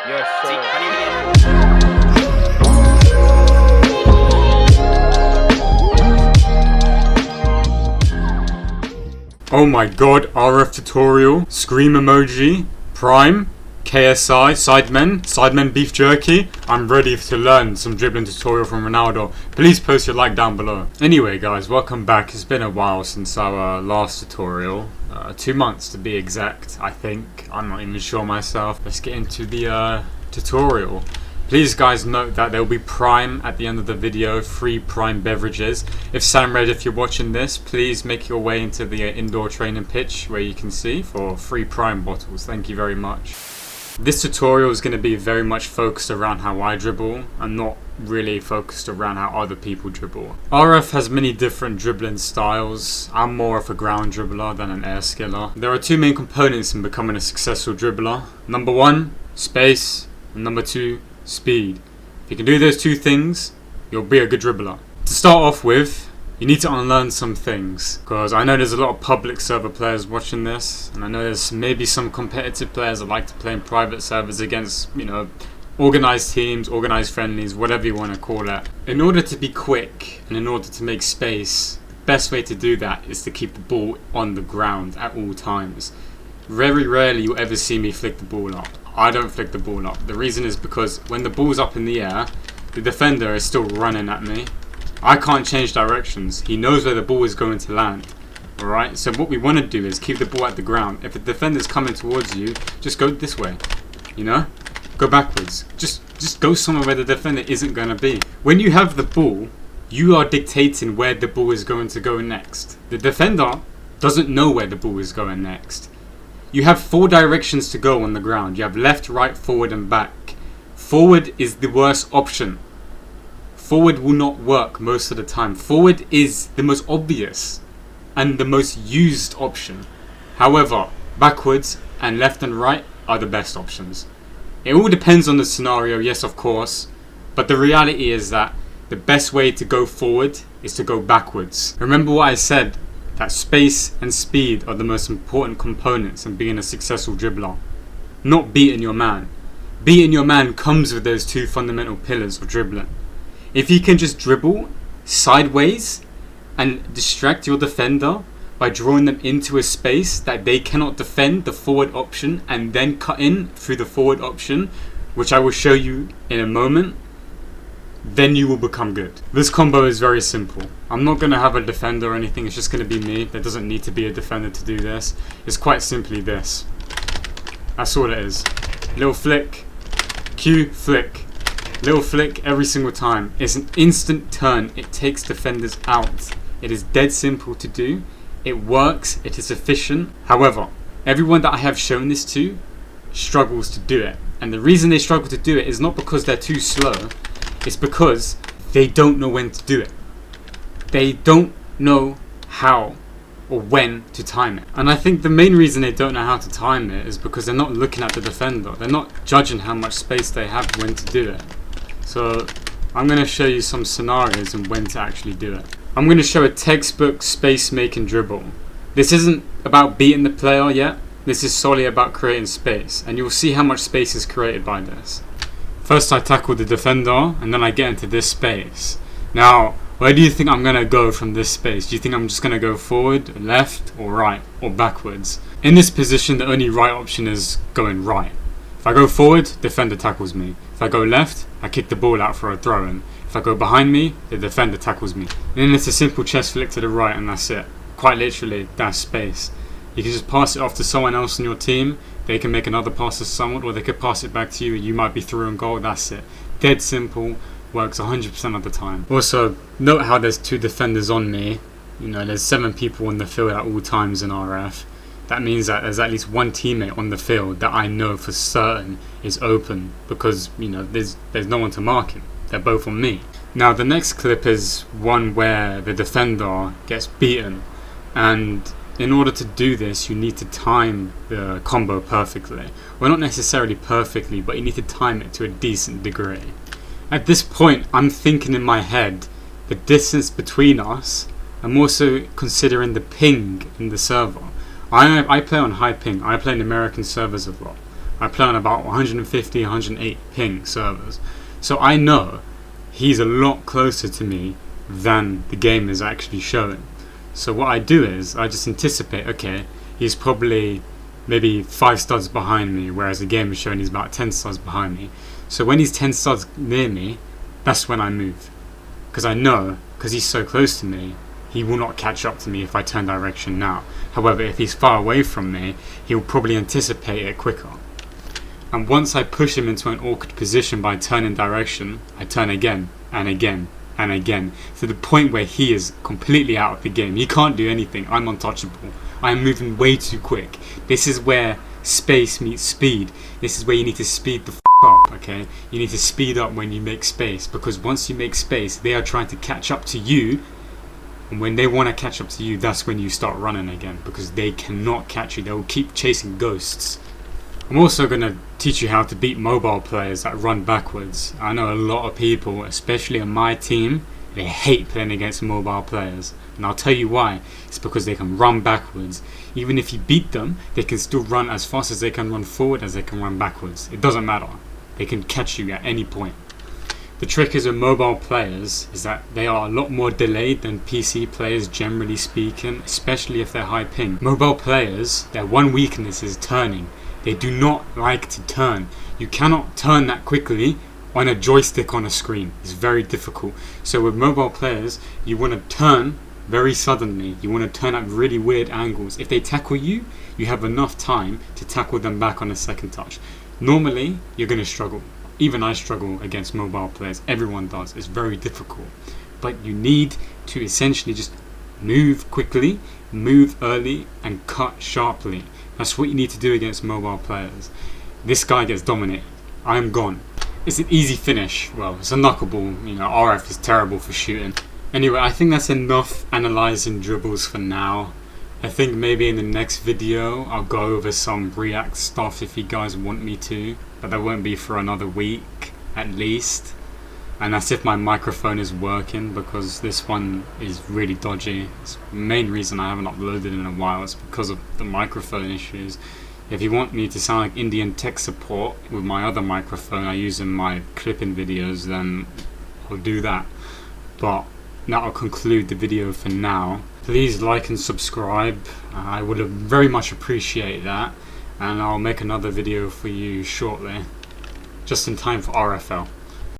Yes, sir. Oh my god, RF tutorial, scream emoji, prime, KSI, sidemen beef jerky. I'm ready to learn some dribbling tutorial from Ronaldo. Please post your like down below. Anyway guys, welcome back. It's been a while since our last tutorial. 2 months to be exact, I think. I'm not even sure myself. Let's get into the tutorial. Please guys note that there will be prime at the end of the video, free prime beverages. If Samred, if you're watching this, please make your way into the indoor training pitch where you can see for free prime bottles. Thank you very much. This tutorial is going to be very much focused around how I dribble and not really focused around how other people dribble. RF has many different dribbling styles. I'm more of a ground dribbler than an air skiller. There are two main components in becoming a successful dribbler. Number 1, space, and number 2, speed. If you can do those two things, you'll be a good dribbler. To start off with, you need to unlearn some things, because I know there's a lot of public server players watching this, and I know there's maybe some competitive players that like to play in private servers against, organized teams, organized friendlies, whatever you want to call it. In order to be quick and in order to make space, the best way to do that is to keep the ball on the ground at all times. Very rarely you'll ever see me flick the ball up. I don't flick the ball up. The reason is because when the ball's up in the air, the defender is still running at me. I can't change directions. He knows where the ball is going to land. Alright, so what we want to do is keep the ball at the ground. If the defender's coming towards you, just go this way. Go backwards. Just go somewhere where the defender isn't going to be. When you have the ball, you are dictating where the ball is going to go next. The defender doesn't know where the ball is going next. You have 4 directions to go on the ground. You have left, right, forward and back. Forward is the worst option. Forward will not work most of the time. Forward is the most obvious and the most used option. However, backwards and left and right are the best options. It all depends on the scenario, yes of course, but the reality is that the best way to go forward is to go backwards. Remember what I said, that space and speed are the most important components in being a successful dribbler. Not beating your man. Beating your man comes with those 2 fundamental pillars of dribbling. If you can just dribble sideways and distract your defender by drawing them into a space that they cannot defend the forward option and then cut in through the forward option, which I will show you in a moment, then you will become good. This combo is very simple. I'm not going to have a defender or anything, it's just going to be me. There doesn't need to be a defender to do this. It's quite simply this. That's all it is. Little flick, Q, flick. Little flick every single time. It's an instant turn. It takes defenders out. It is dead simple to do. It works. It is efficient. However, everyone that I have shown this to struggles to do it. And the reason they struggle to do it is not because they're too slow. It's because they don't know when to do it. They don't know how or when to time it. And I think the main reason they don't know how to time it is because they're not looking at the defender. They're not judging how much space they have when to do it. So I'm going to show you some scenarios and when to actually do it. I'm going to show a textbook space making dribble. This isn't about beating the player yet. This is solely about creating space. And you'll see how much space is created by this. First I tackle the defender and then I get into this space. Now, where do you think I'm going to go from this space? Do you think I'm just going to go forward, left, or right, or backwards? In this position, the only right option is going right. If I go forward, defender tackles me. If I go left, I kick the ball out for a throw-in. If I go behind me, the defender tackles me. And then it's a simple chest flick to the right and that's it. Quite literally, that's space. You can just pass it off to someone else in your team. They can make another pass to someone, or they could pass it back to you and you might be through and goal. That's it. Dead simple. Works 100% of the time. Also, note how there's 2 defenders on me. There's 7 people on the field at all times in RF. That means that there's at least 1 teammate on the field that I know for certain is open because, there's no one to mark him. They're both on me. Now, the next clip is one where the defender gets beaten. And in order to do this, you need to time the combo perfectly. Well, not necessarily perfectly, but you need to time it to a decent degree. At this point, I'm thinking in my head the distance between us. I'm also considering the ping in the server. I play on high ping. I play in American servers a lot. I play on about 150, 108 ping servers. So I know he's a lot closer to me than the game is actually showing. So what I do is I just anticipate, okay, he's probably maybe 5 studs behind me, whereas the game is showing he's about 10 studs behind me. So when he's 10 studs near me, that's when I move. Because I know, because he's so close to me, he will not catch up to me if I turn direction now. However, if he's far away from me, he'll probably anticipate it quicker. And once I push him into an awkward position by turning direction, I turn again and again and again, to the point where he is completely out of the game. He can't do anything. I'm untouchable. I'm moving way too quick. This is where space meets speed. This is where you need to speed the up, okay? You need to speed up when you make space, because once you make space, they are trying to catch up to you, and when they want to catch up to you, that's when you start running again, because they cannot catch you. They will keep chasing ghosts. I'm also going to teach you how to beat mobile players that run backwards. I know a lot of people, especially on my team, they hate playing against mobile players. And I'll tell you why. It's because they can run backwards. Even if you beat them, they can still run as fast as they can run forward as they can run backwards. It doesn't matter. They can catch you at any point. The trick is with mobile players is that they are a lot more delayed than PC players, generally speaking, especially if they're high ping. Mobile players, their one weakness is turning. They do not like to turn. You cannot turn that quickly on a joystick on a screen. It's very difficult. So with mobile players, you want to turn very suddenly. You want to turn at really weird angles. If they tackle you, you have enough time to tackle them back on a second touch. Normally, you're going to struggle. Even I struggle against mobile players. Everyone does. It's very difficult. But you need to essentially just move quickly, move early, and cut sharply. That's what you need to do against mobile players. This guy gets dominated. I'm gone. It's an easy finish. Well, it's a knuckleball. You know, RF is terrible for shooting. Anyway, I think that's enough analysing dribbles for now. I think maybe in the next video I'll go over some React stuff if you guys want me to, but that won't be for another week at least. And that's if my microphone is working, because this one is really dodgy. It's the main reason I haven't uploaded in a while is because of the microphone issues. If you want me to sound like Indian tech support with my other microphone I use in my clipping videos, then I'll do that. But that'll conclude the video for now. Please like and subscribe. I would very much appreciate that. And I'll make another video for you shortly. Just in time for RFL.